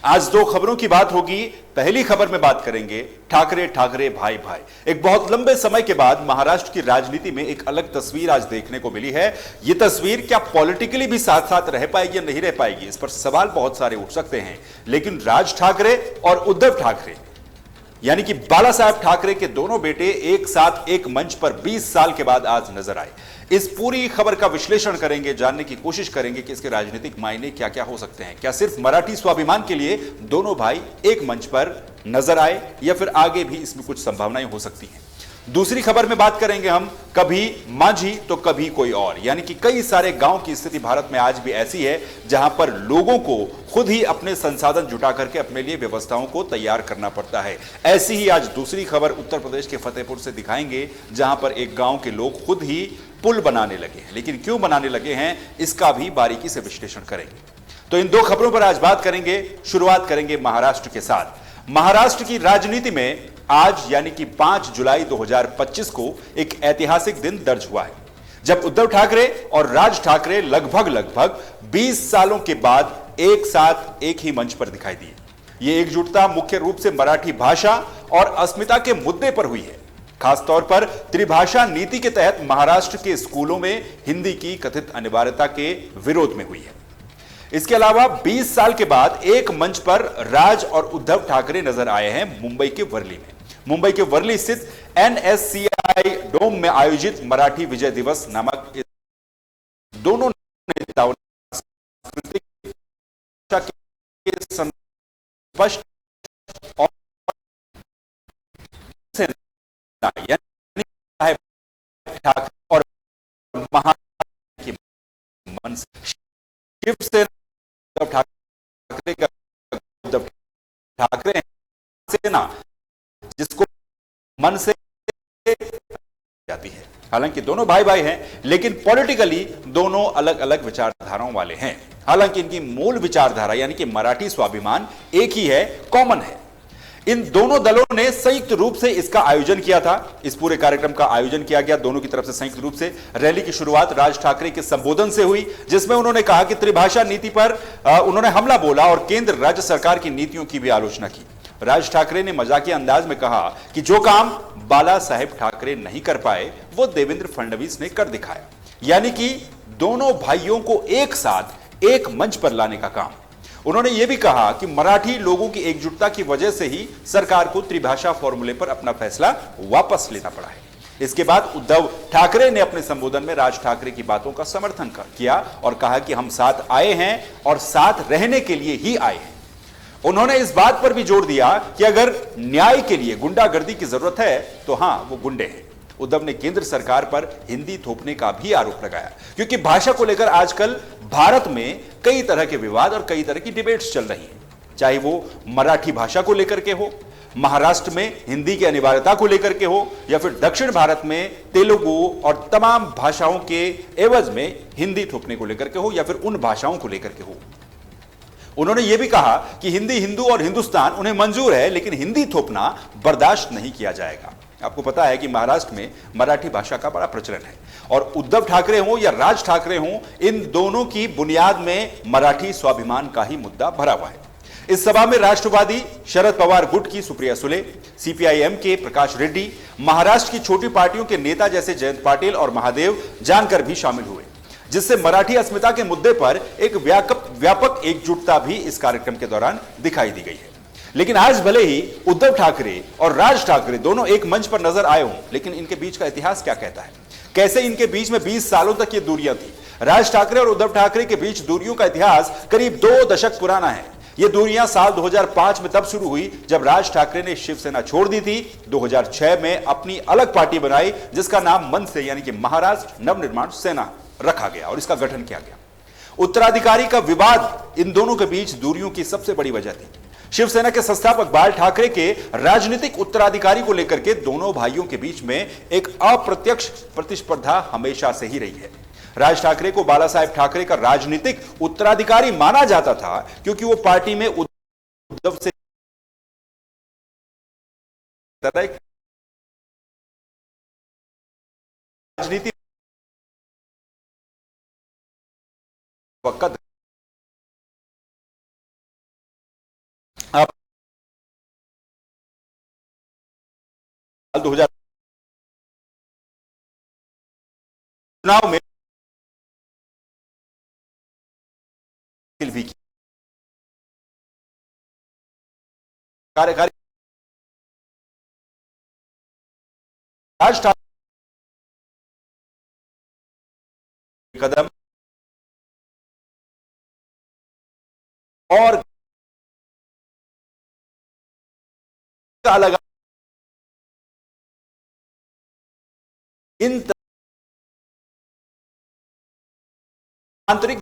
आज दो खबरों की बात होगी। पहली खबर में बात करेंगे ठाकरे ठाकरे भाई भाई। एक बहुत लंबे समय के बाद महाराष्ट्र की राजनीति में एक अलग तस्वीर आज देखने को मिली है। यह तस्वीर क्या पॉलिटिकली भी साथ साथ रह पाएगी या नहीं रह पाएगी, इस पर सवाल बहुत सारे उठ सकते हैं। लेकिन राज ठाकरे और उद्धव ठाकरे यानी कि बाला साहेब ठाकरे के दोनों बेटे एक साथ एक मंच पर 20 साल के बाद आज नजर आए। इस पूरी खबर का विश्लेषण करेंगे, जानने की कोशिश करेंगे कि इसके राजनीतिक मायने क्या क्या हो सकते हैं। क्या सिर्फ मराठी स्वाभिमान के लिए दोनों भाई एक मंच पर नजर आए या फिर आगे भी इसमें कुछ संभावनाएं हो सकती हैं। दूसरी खबर में बात करेंगे हम कभी मांझी तो कभी कोई और, यानी कि कई सारे गांव की स्थिति भारत में आज भी ऐसी है जहां पर लोगों को खुद ही अपने संसाधन जुटा करके अपने लिए व्यवस्थाओं को तैयार करना पड़ता है। ऐसी ही आज दूसरी खबर उत्तर प्रदेश के फतेहपुर से दिखाएंगे, जहां पर एक गांव के लोग खुद ही पुल बनाने लगे हैं। लेकिन क्यों बनाने लगे हैं, इसका भी बारीकी से विश्लेषण करेंगे। तो इन दो खबरों पर आज बात करेंगे। शुरुआत करेंगे महाराष्ट्र के साथ। महाराष्ट्र की राजनीति में आज यानी कि 5 जुलाई 2025 को एक ऐतिहासिक दिन दर्ज हुआ है, जब उद्धव ठाकरे और राज ठाकरे लगभग 20 सालों के बाद एक साथ एक ही मंच पर दिखाई दिए। यह एकजुटता मुख्य रूप से मराठी भाषा और अस्मिता के मुद्दे पर हुई है। खासतौर पर त्रिभाषा नीति के तहत महाराष्ट्र के स्कूलों में हिंदी की कथित अनिवार्यता के विरोध में हुई है। इसके अलावा 20 साल के बाद एक मंच पर राज और उद्धव ठाकरे नजर आए हैं मुंबई के वर्ली में। मुंबई के वर्ली स्थित NSCI डोम में आयोजित मराठी विजय दिवस नामक दोनों नेताओं ने सांस्कृतिक के स्पष्ट और यानी ठाकरे और महाराष्ट्र की मन शिवसेना ठाकरे का उद्धव ठाकरे सेना जिसको मन से जाती है। हालांकि दोनों भाई भाई हैं, लेकिन पॉलिटिकली दोनों अलग अलग विचारधाराओं वाले हैं। हालांकि इनकी मूल विचारधारा यानी कि मराठी स्वाभिमान एक ही है, कॉमन है। इन दोनों दलों ने संयुक्त रूप से इसका आयोजन किया था। इस पूरे कार्यक्रम का आयोजन किया गया दोनों की तरफ से संयुक्त रूप से। रैली की शुरुआत राज ठाकरे के संबोधन से हुई, जिसमें उन्होंने कहा कि त्रिभाषा नीति पर उन्होंने हमला बोला और केंद्र राज्य सरकार की नीतियों की भी आलोचना की। राज ठाकरे ने मजाकिया अंदाज में कहा कि जो काम बाला साहेब ठाकरे नहीं कर पाए वो देवेंद्र फडणवीस ने कर दिखाया, यानी कि दोनों भाइयों को एक साथ एक मंच पर लाने का काम। उन्होंने यह भी कहा कि मराठी लोगों की एकजुटता की वजह से ही सरकार को त्रिभाषा फॉर्मूले पर अपना फैसला वापस लेना पड़ा है। इसके बाद उद्धव ठाकरे ने अपने संबोधन में राज ठाकरे की बातों का समर्थन किया और कहा कि हम साथ आए हैं और साथ रहने के लिए ही आए हैं। उन्होंने इस बात पर भी जोर दिया कि अगर न्याय के लिए गुंडागर्दी की जरूरत है तो हां, वो गुंडे हैं। उद्धव ने केंद्र सरकार पर हिंदी थोपने का भी आरोप लगाया, क्योंकि भाषा को लेकर आजकल भारत में कई तरह के विवाद और कई तरह की डिबेट्स चल रही हैं, चाहे वो मराठी भाषा को लेकर के हो, महाराष्ट्र में हिंदी की अनिवार्यता को लेकर के हो, या फिर दक्षिण भारत में तेलुगु और तमाम भाषाओं के एवज में हिंदी थोपने को लेकर के हो, या फिर उन भाषाओं को लेकर के हो। उन्होंने यह भी कहा कि हिंदी, हिंदू और हिंदुस्तान उन्हें मंजूर है, लेकिन हिंदी थोपना बर्दाश्त नहीं किया जाएगा। आपको पता है कि महाराष्ट्र में मराठी भाषा का बड़ा प्रचलन है और उद्धव ठाकरे हो या राज ठाकरे हो, इन दोनों की बुनियाद में मराठी स्वाभिमान का ही मुद्दा भरा हुआ है। इस सभा में राष्ट्रवादी शरद पवार गुट की सुप्रिया सुले, CPIM के प्रकाश रेड्डी, महाराष्ट्र की छोटी पार्टियों के नेता जैसे जयंत पाटिल और महादेव जानकर भी शामिल हुए, जिससे मराठी अस्मिता के मुद्दे पर एक व्यापक एकजुटता भी इस कार्यक्रम के दौरान दिखाई दी गई है। लेकिन आज भले ही उद्धव ठाकरे और राज ठाकरे दोनों एक मंच पर नजर आए हों, लेकिन इनके बीच का इतिहास क्या कहता है? कैसे इनके बीच में 20 सालों तक ये दूरियां थी? राज ठाकरे और उद्धव ठाकरे के बीच दूरियों का इतिहास करीब 2 दशक पुराना है। ये दूरियां साल 2005 में तब शुरू हुई जब राज ठाकरे ने शिवसेना छोड़ दी थी। 2006 में अपनी अलग पार्टी बनाई, जिसका नाम मनसे यानी कि महाराष्ट्र नवनिर्माण सेना रखा गया और इसका गठन किया गया। उत्तराधिकारी का विवाद इन दोनों के बीच दूरियों की सबसे बड़ी वजह थी। शिवसेना के संस्थापक बाल ठाकरे के राजनीतिक उत्तराधिकारी को लेकर के दोनों भाइयों के बीच में एक अप्रत्यक्ष प्रतिस्पर्धा हमेशा से ही रही है। राज ठाकरे को बाला साहेब ठाकरे का राजनीतिक उत्तराधिकारी माना जाता था, क्योंकि वो पार्टी में उद्धव से राजनीति वक्त अब 2000 चुनाव में भी कार्यकारी राज ठाकरे कदम और अलग इन आंतरिक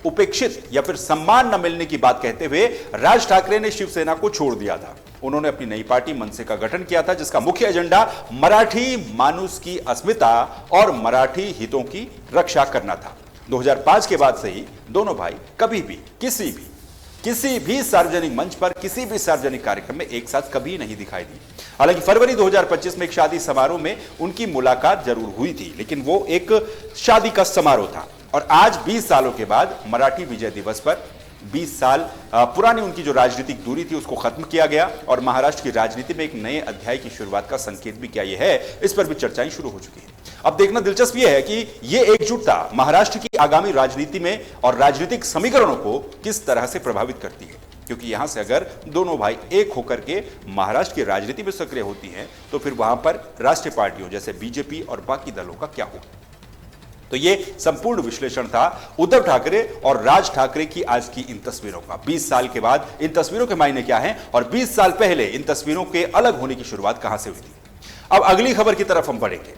उपेक्षित या फिर सम्मान न मिलने की बात कहते हुए राज ठाकरे ने शिवसेना को छोड़ दिया था। उन्होंने अपनी नई पार्टी मनसे का गठन किया था, जिसका मुख्य एजेंडा मराठी मानुस की अस्मिता और मराठी हितों की रक्षा करना था। 2005 के बाद से ही दोनों भाई कभी भी किसी भी सार्वजनिक मंच पर किसी भी सार्वजनिक कार्यक्रम में एक साथ कभी नहीं दिखाई दी। हालांकि फरवरी 2025 में एक शादी समारोह में उनकी मुलाकात जरूर हुई थी, लेकिन वो एक शादी का समारोह था। और आज 20 सालों के बाद मराठी विजय दिवस पर 20 साल पुरानी उनकी जो राजनीतिक दूरी थी उसको खत्म किया गया और महाराष्ट्र की राजनीति में एक नए अध्याय की शुरुआत का संकेत भी क्या यह है, इस पर भी चर्चाएं शुरू हो चुकी है। अब देखना दिलचस्प यह है कि यह एकजुटता महाराष्ट्र की आगामी राजनीति में और राजनीतिक समीकरणों को किस तरह से प्रभावित करती है, क्योंकि यहां से अगर दोनों भाई एक होकर के महाराष्ट्र की राजनीति में सक्रिय होती हैं तो फिर वहां पर राष्ट्रीय पार्टियों जैसे बीजेपी और बाकी दलों का क्या होगा। तो ये संपूर्ण विश्लेषण था उद्धव ठाकरे और राज ठाकरे की आज की इन तस्वीरों का। 20 साल के बाद इन तस्वीरों के मायने क्या हैं और 20 साल पहले इन तस्वीरों के अलग होने की शुरुआत कहां से हुई थी। अब अगली खबर की तरफ हम बढ़ेंगे।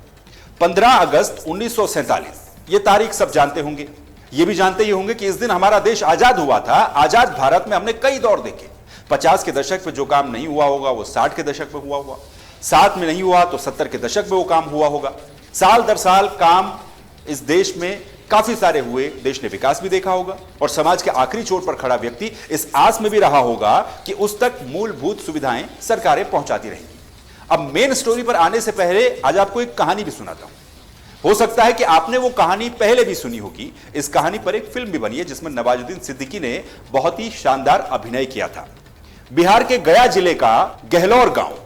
15 अगस्त 1947, यह तारीख सब जानते होंगे। ये भी जानते ही होंगे कि इस दिन हमारा देश आजाद हुआ था। आजाद भारत में हमने कई दौर देखे। 50 के दशक में जो काम नहीं हुआ होगा वो 60 के दशक में हुआ होगा, 60 में नहीं हुआ तो 70 के दशक में वो काम हुआ होगा। साल दर साल काम इस देश में काफी सारे हुए, देश ने विकास भी देखा होगा और समाज के आखिरी छोर पर खड़ा व्यक्ति इस आस में भी रहा होगा कि उस तक मूलभूत सुविधाएं सरकारें पहुंचाती रहेंगी। अब मेन स्टोरी पर आने से पहले आज आपको एक कहानी भी सुनाता हूं। हो सकता है कि आपने वो कहानी पहले भी सुनी होगी। इस कहानी पर एक फिल्म भी बनी है जिसमें नवाजुद्दीन सिद्दीकी ने बहुत ही शानदार अभिनय किया था। बिहार के गया जिले का गहलोर गांव,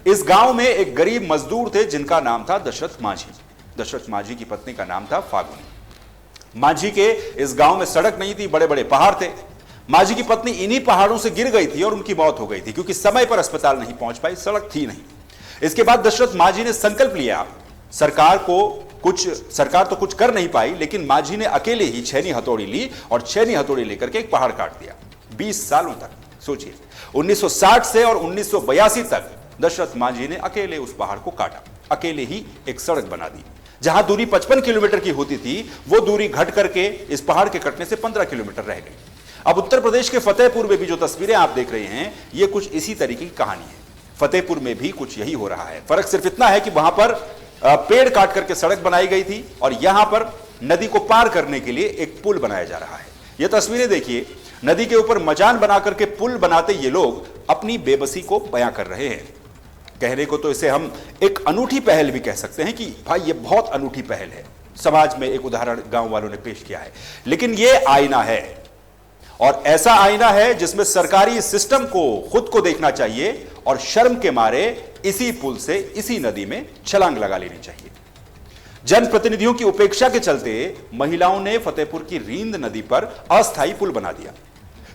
इस गांव में एक गरीब मजदूर थे जिनका नाम था दशरथ मांझी। दशरथ मांझी की पत्नी का नाम था फागुनी। मांझी के इस गांव में सड़क नहीं थी, बड़े बड़े पहाड़ थे। मांझी की पत्नी इन्हीं पहाड़ों से गिर गई थी और उनकी मौत हो गई थी क्योंकि समय पर अस्पताल नहीं पहुंच पाई, सड़क थी नहीं। इसके बाद दशरथ मांझी ने संकल्प लिया, सरकार तो कुछ कर नहीं पाई, लेकिन मांझी ने अकेले ही छेनी हथौड़ी ली और छेनी हथौड़ी लेकर के एक पहाड़ काट दिया। 20 सालों तक सोचिए, 1960 से और 1982 तक दशरथ मांझी ने अकेले उस पहाड़ को काटा, अकेले ही एक सड़क बना दी। जहां दूरी 55 किलोमीटर की होती थी वो दूरी घट करके इस पहाड़ के कटने से 15 किलोमीटर रह गई। अब उत्तर प्रदेश के फतेहपुर में भी जो तस्वीरें आप देख रहे हैं ये कुछ इसी तरीके की कहानी है। फतेहपुर में भी कुछ यही हो रहा है। फर्क सिर्फ इतना है कि वहां पर पेड़ काट करके सड़क बनाई गई थी और यहां पर नदी को पार करने के लिए एक पुल बनाया जा रहा है। ये तस्वीरें देखिए, नदी के ऊपर मचान बना करके पुल बनाते ये लोग अपनी बेबसी को बयां कर रहे हैं। कहने को तो इसे हम एक अनूठी पहल भी कह सकते हैं कि भाई ये बहुत अनूठी पहल है। समाज में एक उदाहरण गांव वालों ने पेश किया है, लेकिन ये आईना है और ऐसा आईना है जिसमें सरकारी सिस्टम को खुद को देखना चाहिए और शर्म के मारे इसी पुल से इसी नदी में छलांग लगा लेनी चाहिए। जनप्रतिनिधियों की उपेक्षा के चलते महिलाओं ने फतेहपुर की रींद नदी पर अस्थायी पुल बना दिया।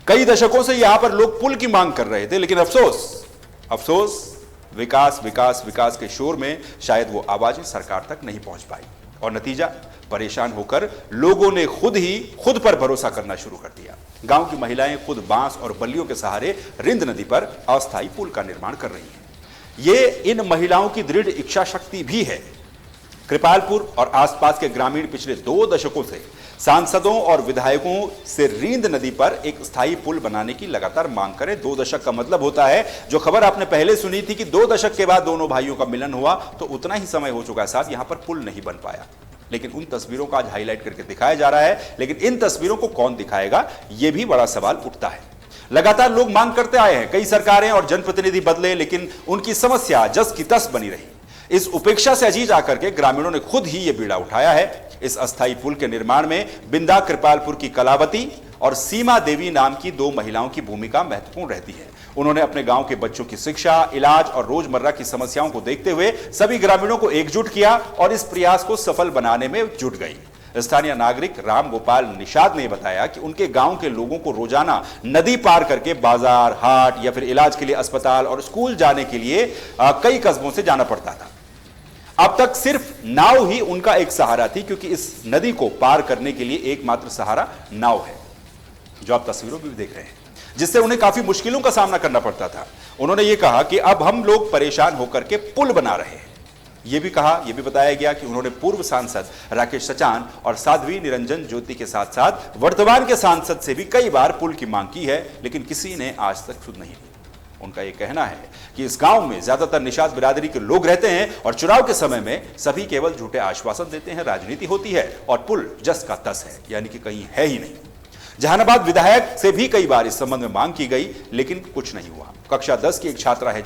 कई दशकों से यहां पर लोग पुल की मांग कर रहे थे, लेकिन अफसोस विकास विकास विकास के शोर में शायद वो आवाजें सरकार तक नहीं पहुंच पाई और नतीजा, परेशान होकर लोगों ने खुद पर भरोसा करना शुरू कर दिया। गांव की महिलाएं खुद बांस और बल्लियों के सहारे रिंद नदी पर अस्थायी पुल का निर्माण कर रही हैं। ये इन महिलाओं की दृढ़ इच्छा शक्ति भी है। कृपालपुर और आसपास के ग्रामीण पिछले 2 दशकों से सांसदों और विधायकों से रींद नदी पर एक स्थायी पुल बनाने की लगातार मांग करें। 2 दशक का मतलब होता है, जो खबर आपने पहले सुनी थी कि 2 दशक के बाद दोनों भाइयों का मिलन हुआ, तो उतना ही समय हो चुका है साहब, यहां पर पुल नहीं बन पाया। लेकिन उन तस्वीरों को आज हाईलाइट करके दिखाया जा रहा है, लेकिन इन तस्वीरों को कौन दिखाएगा, यह भी बड़ा सवाल उठता है। लगातार लोग मांग करते आए हैं, कई सरकारें और जनप्रतिनिधि बदले, लेकिन उनकी समस्या जस की तस बनी रही। इस उपेक्षा से अजीज आकर के ग्रामीणों ने खुद ही यह बीड़ा उठाया है। इस अस्थायी पुल के निर्माण में बिंदा कृपालपुर की कलावती और सीमा देवी नाम की 2 महिलाओं की भूमिका महत्वपूर्ण रहती है। उन्होंने अपने गांव के बच्चों की शिक्षा, इलाज और रोजमर्रा की समस्याओं को देखते हुए सभी ग्रामीणों को एकजुट किया और इस प्रयास को सफल बनाने में जुट गई। स्थानीय नागरिक राम गोपाल निषाद ने बताया कि उनके गांव के लोगों को रोजाना नदी पार करके बाजार, हाट या फिर इलाज के लिए अस्पताल और स्कूल जाने के लिए कई कस्बों से जाना पड़ता था। अब तक सिर्फ नाव ही उनका एक सहारा थी, क्योंकि इस नदी को पार करने के लिए एकमात्र सहारा नाव है, जो आप तस्वीरों में भी देख रहे हैं, जिससे उन्हें काफी मुश्किलों का सामना करना पड़ता था। उन्होंने ये कहा कि अब हम लोग परेशान होकर के पुल बना रहे हैं। यह भी कहा, यह भी बताया गया कि उन्होंने पूर्व सांसद राकेश सचान और साध्वी निरंजन ज्योति के साथ साथ वर्तमान के सांसद से भी कई बार पुल की मांग की है, लेकिन किसी ने आज तक सुध नहीं दी। उनका यह कहना है कि इस गांव में ज्यादातर निषाद बिरादरी के लोग रहते हैं और चुनाव के समय में सभी केवल झूठे आश्वासन देते हैं, राजनीति होती है और पुल जस का तस है, यानी कि कहीं है ही नहीं। जहानाबाद विधायक से भी कई बार इस संबंध में मांग की गई, लेकिन कुछ नहीं हुआ। कक्षा 10 की एक छात्रा है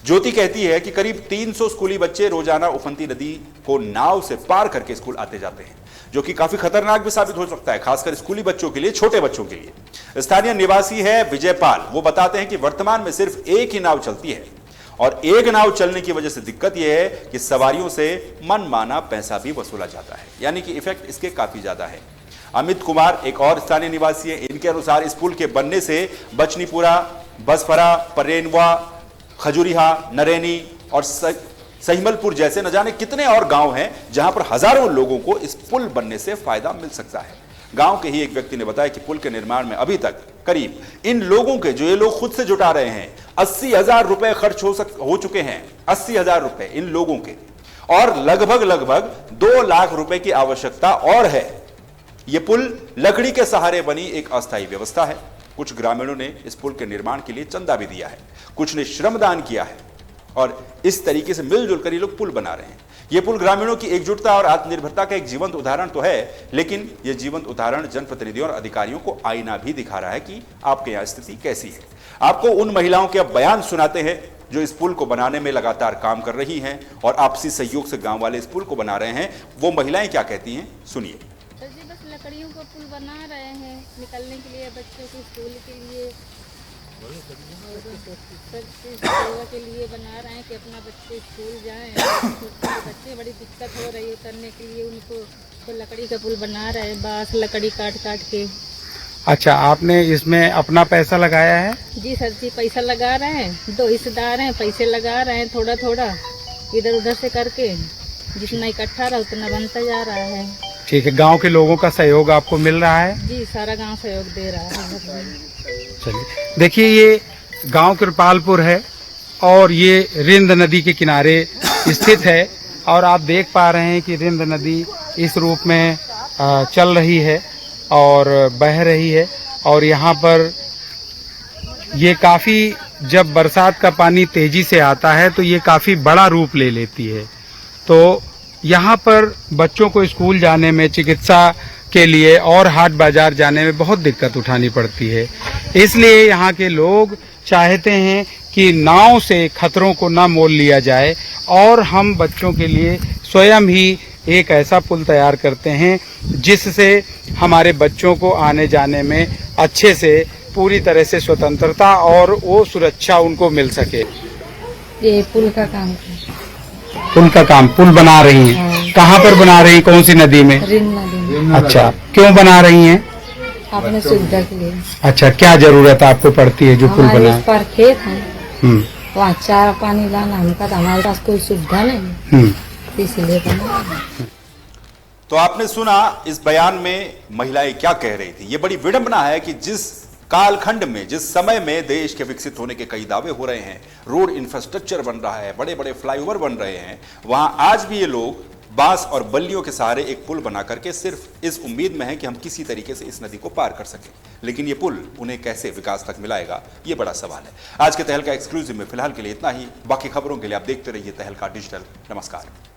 ज्योति कहती है कि करीब 300 स्कूली बच्चे रोजाना उफनती नदी को नाव से पार करके स्कूल आते जाते हैं, जो कि काफी खतरनाक भी साबित हो सकता है, खासकर स्कूली बच्चों के लिए, छोटे बच्चों के लिए। स्थानीय निवासी है विजयपाल, वो बताते हैं कि वर्तमान में सिर्फ एक ही नाव चलती है और एक नाव चलने की वजह से दिक्कत यह है कि सवारियों से मनमाना पैसा भी वसूला जाता है, यानी कि इफेक्ट इसके काफी ज्यादा है। अमित कुमार एक और स्थानीय निवासी है, इनके अनुसार इस पुल के बनने से बचनीपुरा, बसफरा, परेनवा, खजुरिहा, नरेनी और सहीमलपुर जैसे न जाने कितने और गांव हैं जहां पर हजारों लोगों को इस पुल बनने से फायदा मिल सकता है। गांव के ही एक व्यक्ति ने बताया कि पुल के निर्माण में अभी तक करीब इन लोगों के, जो ये लोग खुद से जुटा रहे हैं, 80,000 रुपए खर्च हो चुके हैं। 80,000 रुपए इन लोगों के, और लगभग 2 लाख रुपए की आवश्यकता और है। यह पुल लकड़ी के सहारे बनी एक अस्थायी व्यवस्था है। कुछ ग्रामीणों ने इस पुल के निर्माण के लिए चंदा भी दिया है, कुछ ने श्रमदान किया है और इस तरीके से मिलजुल कर ये लोग पुल बना रहे हैं। यह पुल ग्रामीणों की एकजुटता और आत्मनिर्भरता का एक जीवंत उदाहरण तो है, लेकिन यह जीवंत उदाहरण जनप्रतिनिधियों और अधिकारियों को आईना भी दिखा रहा है कि आपके यहाँ स्थिति कैसी है। आपको उन महिलाओं के अब बयान सुनाते हैं जो इस पुल को बनाने में लगातार काम कर रही हैं और आपसी सहयोग से गांव वाले इस पुल को बना रहे हैं। वो महिलाएं क्या कहती हैं, सुनिए। बस लकड़ियों का पुल बना रहे हैं, निकलने के लिए, बच्चों के स्कूल के लिए, सेवा के लिए बना रहे हैं कि अपना बच्चे स्कूल जाएं। बच्चे बड़ी दिक्कत हो रही है उतरने के लिए, उनको तो लकड़ी का पुल बना रहे हैं, बांस लकड़ी काट के। अच्छा, आपने इसमें अपना पैसा लगाया है? जी सर जी, पैसा लगा रहे हैं, 2 हिस्सेदार हैं, पैसे लगा रहे हैं, थोड़ा थोड़ा इधर उधर से करके, जितना इकट्ठा रहा उतना बनता जा रहा है। ठीक है, गांव के लोगों का सहयोग आपको मिल रहा है? जी, सारा गांव सहयोग दे रहा है। चलिए, देखिए ये गांव कृपालपुर है और ये रिंद नदी के किनारे स्थित है और आप देख पा रहे हैं कि रिंद नदी इस रूप में चल रही है और बह रही है। और यहाँ पर ये काफ़ी, जब बरसात का पानी तेजी से आता है तो ये काफ़ी बड़ा रूप ले लेती है। तो यहाँ पर बच्चों को स्कूल जाने में, चिकित्सा के लिए और हाट बाजार जाने में बहुत दिक्कत उठानी पड़ती है। इसलिए यहाँ के लोग चाहते हैं कि नाव से खतरों को ना मोल लिया जाए और हम बच्चों के लिए स्वयं ही एक ऐसा पुल तैयार करते हैं जिससे हमारे बच्चों को आने जाने में अच्छे से, पूरी तरह से स्वतंत्रता और वो सुरक्षा उनको मिल सके। ये पुल का काम, पुल बना रही हैं। हाँ। कहाँ पर बना रही हैं, कौन सी नदी में? रिंद नदी में। अच्छा, क्यों बना रही हैं? अपने सुविधा के लिए। अच्छा, क्या जरूरत आपको पड़ती है जो पुल बना? पर खेत है, वहाँ चारा पानी लाना, हमका तो हमारे पास कोई सुविधा नहीं, इसलिए बना। तो आपने सुना इस बयान में महिलाएं क्या कह रही थी। ये बड़ी विडंबना है कि जिस कालखंड में, जिस समय में देश के विकसित होने के कई दावे हो रहे हैं, रोड इंफ्रास्ट्रक्चर बन रहा है, बड़े बड़े फ्लाईओवर बन रहे हैं, वहां आज भी ये लोग बांस और बल्लियों के सहारे एक पुल बना करके सिर्फ इस उम्मीद में है कि हम किसी तरीके से इस नदी को पार कर सकें। लेकिन ये पुल उन्हें कैसे विकास तक मिलाएगा, ये बड़ा सवाल है। आज के तहलका एक्सक्लूसिव में फिलहाल के लिए इतना ही। बाकी खबरों के लिए आप देखते रहिए तहलका डिजिटल। नमस्कार।